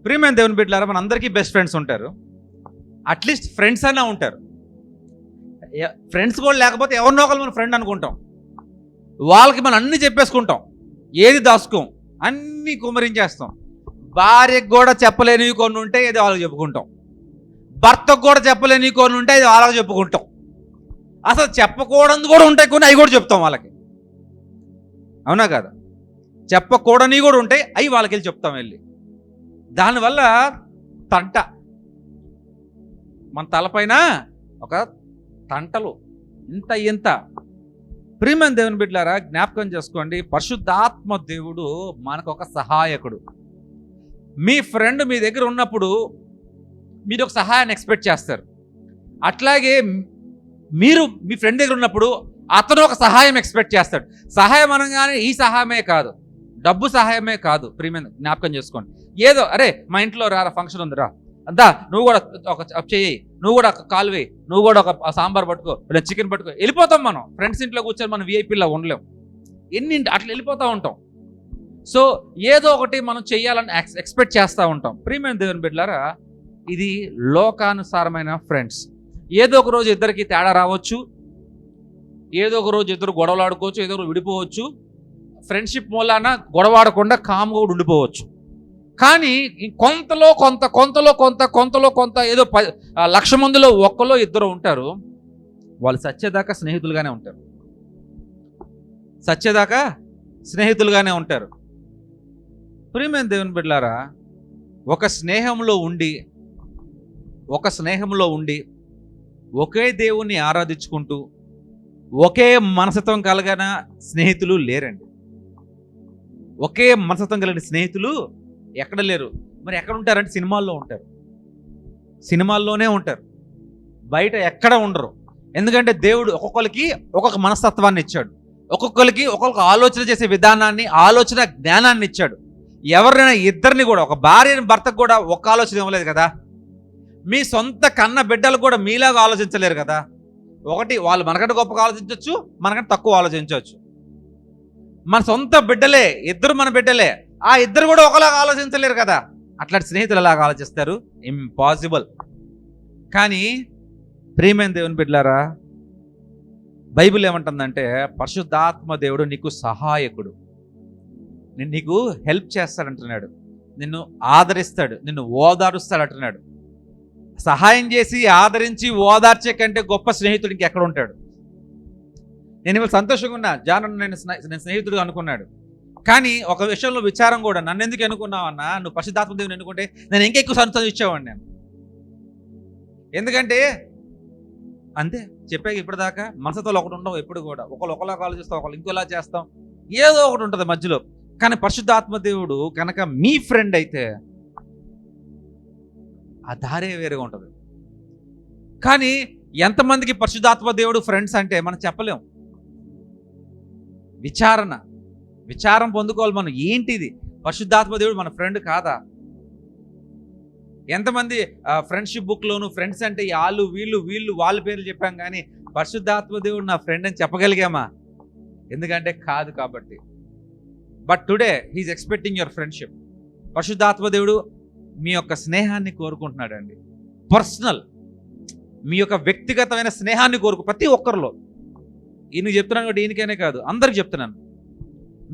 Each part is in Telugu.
ప్రియమైన దేవుని బిడ్డలారా, మన అందరికీ బెస్ట్ ఫ్రెండ్స్ ఉంటారు. అట్లీస్ట్ ఫ్రెండ్స్ అన్నా ఉంటారు. ఫ్రెండ్స్ కూడా లేకపోతే ఎవరినో ఒకరు మన ఫ్రెండ్ అనుకుంటాం. వాళ్ళకి మనం అన్నీ చెప్పేసుకుంటాం, ఏది దాచుకోం, అన్నీ కుమరించేస్తాం. భార్యకు కూడా చెప్పలేనివి కొన్ని ఉంటే ఏదో వాళ్ళకి చెప్పుకుంటాం. భర్తకు కూడా చెప్పలేనివి కొన్ని ఉంటే అది వాళ్ళకి చెప్పుకుంటాం. అసలు చెప్పకూడదు కూడా ఉంటాయి కొన్ని, అవి కూడా చెప్తాం వాళ్ళకి. అవునా కదా? చెప్పకూడనివి కూడా ఉంటాయి, అవి వాళ్ళకి వెళ్ళి చెప్తాం వెళ్ళి. దానివల్ల తంట, మన తలపైన ఒక తంటలు ఇంత. ప్రియమైన దేవుని బిడ్డలారా, జ్ఞాపకం చేసుకోండి, పరిశుద్ధాత్మ దేవుడు మనకు ఒక సహాయకుడు. మీ ఫ్రెండ్ మీ దగ్గర ఉన్నప్పుడు మీరు ఒక సహాయాన్ని ఎక్స్పెక్ట్ చేస్తారు. అట్లాగే మీరు మీ ఫ్రెండ్ దగ్గర ఉన్నప్పుడు అతను ఒక సహాయం ఎక్స్పెక్ట్ చేస్తాడు. సహాయం అనగానే ఈ సహాయమే కాదు, డబ్బు సహాయమే కాదు. ప్రియమైన జ్ఞాపకం చేసుకోండి. ఏదో అరే మా ఇంట్లో రా, ఫంక్షన్ ఉంది రా, అంతా నువ్వు కూడా ఒక చెయ్యి, నువ్వు కూడా ఒక కాలు వేయి, నువ్వు కూడా ఒక సాంబార్ పట్టుకో, లేదా చికెన్ పట్టుకో, వెళ్ళిపోతాం. మనం ఫ్రెండ్స్ ఇంట్లో కూర్చొని మనం విఐపీలో ఉండలేం. అట్లా వెళ్ళిపోతూ ఉంటాం. సో ఏదో ఒకటి మనం చెయ్యాలని ఎక్స్పెక్ట్ చేస్తూ ఉంటాం. ప్రియమైన దేవుని బిడ్డలారా, ఇది లోకానుసారమైన ఫ్రెండ్స్. ఏదో ఒక రోజు ఇద్దరికి తేడా రావచ్చు, ఏదో ఒక రోజు ఇద్దరు గొడవలు ఆడుకోవచ్చు, ఏదో ఒకరు విడిపోవచ్చు. ఫ్రెండ్షిప్ మూలాన గొడవాడకుండా కామ్గా కూడా ఉండిపోవచ్చు. కానీ కొంతలో కొంత ఏదో 1,00,000 మందిలో ఒక్కలో ఇద్దరు ఉంటారు, వాళ్ళు సత్యదాకా స్నేహితులుగానే ఉంటారు. సత్యదాకా స్నేహితులుగానే ఉంటారు. ప్రియమైన దేవుని బిడ్డలారా, ఒక స్నేహంలో ఉండి ఒకే దేవుణ్ణి ఆరాధించుకుంటూ ఒకే మనస్తత్వం కలిగిన స్నేహితులు లేరండి. ఒకే మనస్తత్వం కలిగిన స్నేహితులు ఎక్కడ లేరు. మరి ఎక్కడ ఉంటారంటే సినిమాల్లో ఉంటారు, సినిమాల్లోనే ఉంటారు, బయట ఎక్కడ ఉండరు. ఎందుకంటే దేవుడు ఒక్కొక్కరికి ఒక్కొక్క మనస్తత్వాన్ని ఇచ్చాడు, ఒక్కొక్కరికి ఒక్కొక్క ఆలోచన చేసే విధానాన్ని, ఆలోచన జ్ఞానాన్ని ఇచ్చాడు. ఎవరైనా ఇద్దరిని కూడా, ఒక భార్యని భర్తకు కూడా ఒక్క ఆలోచన ఇవ్వలేదు కదా. మీ సొంత కన్న బిడ్డలు కూడా మీలాగా ఆలోచించలేరు కదా. ఒకటి వాళ్ళు మనకంటే గొప్పగా ఆలోచించవచ్చు, మనకంటే తక్కువ ఆలోచించవచ్చు. మన సొంత బిడ్డలే, ఇద్దరు మన బిడ్డలే, ఆ ఇద్దరు కూడా ఒకలాగా ఆలోచించలేరు కదా. అట్లాంటి స్నేహితులు ఎలాగా ఆలోచిస్తారు? ఇంపాసిబుల్. కానీ ప్రియమైన దేవుని బిడ్డలారా, బైబిల్ ఏమంటుందంటే పరిశుద్ధాత్మ దేవుడు నీకు సహాయకుడు, నీకు హెల్ప్ చేస్తాడంటున్నాడు, నిన్ను ఆదరిస్తాడు, నిన్ను ఓదారుస్తాడు అంటున్నాడు. సహాయం చేసి ఆదరించి ఓదార్చే కంటే గొప్ప స్నేహితుడు ఇంకెక్కడ ఉంటాడు? నేను ఇవాళ సంతోషంగా ఉన్నా, జాను నేను స్నేహితుడు అనుకున్నాడు. కానీ ఒక విషయంలో విచారం కూడా, నన్ను ఎందుకు ఎన్నుకున్నావన్నా, నువ్వు పరిశుద్ధాత్మ దేవుని ఎన్నుకుంటే నేను ఇంకా ఎక్కువ సంతోషించేవాడిని నేను. ఎందుకంటే అంతే చెప్పాక ఇప్పటిదాకా మనసుతో ఒకటి ఉండవు, ఎప్పుడు కూడా ఒకలాగా ఆలోచిస్తాం, ఒకళ్ళు ఇంకోలా చేస్తాం, ఏదో ఒకటి ఉంటుంది మధ్యలో. కానీ పరిశుద్ధాత్మ దేవుడు కనుక మీ ఫ్రెండ్ అయితే ఆ దారే వేరుగా ఉంటుంది. కానీ ఎంతమందికి పరిశుద్ధాత్మ దేవుడు ఫ్రెండ్స్ అంటే మనం చెప్పలేం. విచారం పొందుకోవాలి మనం. ఏంటిది? పరిశుద్ధాత్మ దేవుడు మన ఫ్రెండ్ కాదా? ఎంతమంది ఫ్రెండ్షిప్ బుక్లోను ఫ్రెండ్స్ అంటే వీళ్ళు వాళ్ళ పేర్లు చెప్పాం, కానీ పరిశుద్ధాత్మ దేవుడు నా ఫ్రెండ్ అని చెప్పగలిగామా? ఎందుకంటే కాదు కాబట్టి. But today he is expecting your friendship. పరిశుద్ధాత్మ దేవుడు మీ యొక్క స్నేహాన్ని కోరుకుంటున్నాడండి. పర్సనల్, మీ యొక్క వ్యక్తిగతమైన స్నేహాన్ని ప్రతి ఒక్కరిలో. ఈయనకి చెప్తున్నాను కాబట్టి ఈయనకైనా కాదు, అందరికి చెప్తున్నాను.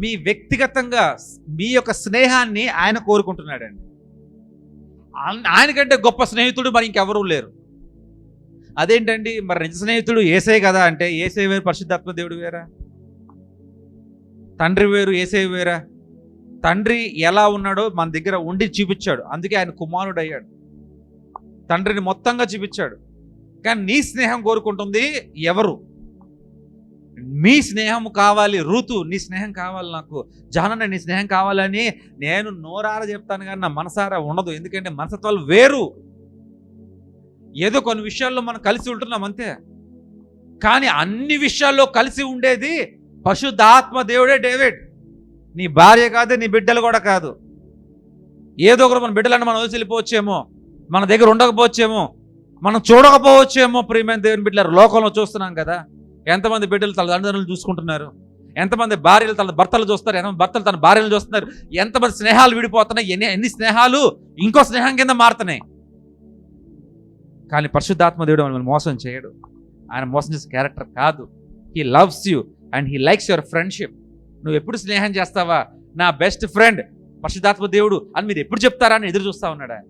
మీ వ్యక్తిగతంగా మీ యొక్క స్నేహాన్ని ఆయన కోరుకుంటున్నాడండి. ఆయనకంటే గొప్ప స్నేహితుడు మరి ఇంకెవరూ లేరు. అదేంటండి మరి నిజ స్నేహితుడు యేసయ్య కదా అంటే, యేసయ్య వేరు, పరిశుద్ధాత్మ దేవుడు వేరా? తండ్రి వేరు, యేసయ్య వేరా? తండ్రి ఎలా ఉన్నాడో మన దగ్గర ఉండి చూపించాడు, అందుకే ఆయన కుమారుడు అయ్యాడు. తండ్రిని మొత్తంగా చూపించాడు. కానీ నీ స్నేహం కోరుకుంటుంది ఎవరు? మీ స్నేహం కావాలి. రూతు, నీ స్నేహం కావాలి, నాకు జానన్న నీ స్నేహం కావాలని నేను నోరారా చెప్తాను, కానీ నా మనసారా ఉండదు. ఎందుకంటే మనసత్వాలు వేరు. ఏదో కొన్ని విషయాల్లో మనం కలిసి ఉంటున్నాం అంతే, కానీ అన్ని విషయాల్లో కలిసి ఉండేది పరిశుద్ధాత్మ దేవుడే. డేవిడ్, నీ భార్య కాదు, నీ బిడ్డలు కూడా కాదు. ఏదో ఒకరు మన బిడ్డలన్నీ మనం వదిలి వెళ్ళిపోవచ్చేమో, మన దగ్గర ఉండకపోవచ్చేమో, మనం చూడకపోవచ్చేమో. ప్రియమైన దేవుని బిడ్డలు లోకంలో చూస్తున్నాం కదా, ఎంతమంది బిడ్డలు తల్లిదండ్రులు చూసుకుంటున్నారు, ఎంతమంది భార్యలు తన భర్తలు చూస్తారు, ఎంతమంది భర్తలు తన భార్యలు చూస్తున్నారు, ఎంతమంది స్నేహాలు విడిపోతున్నాయి, ఎన్ని స్నేహాలు ఇంకో స్నేహం కింద మారుతున్నాయి. కానీ పరిశుద్ధాత్మ దేవుడు మనల్ని మోసం చేయడు. ఆయన మోసం చేసే క్యారెక్టర్ కాదు. He loves you and he likes your friendship. నువ్వు ఎప్పుడు స్నేహం చేస్తావా, నా బెస్ట్ ఫ్రెండ్ పరిశుద్ధాత్మ దేవుడు అని మీరు ఎప్పుడు చెప్తారా అని ఎదురు చూస్తా ఉన్నాడు ఆయన.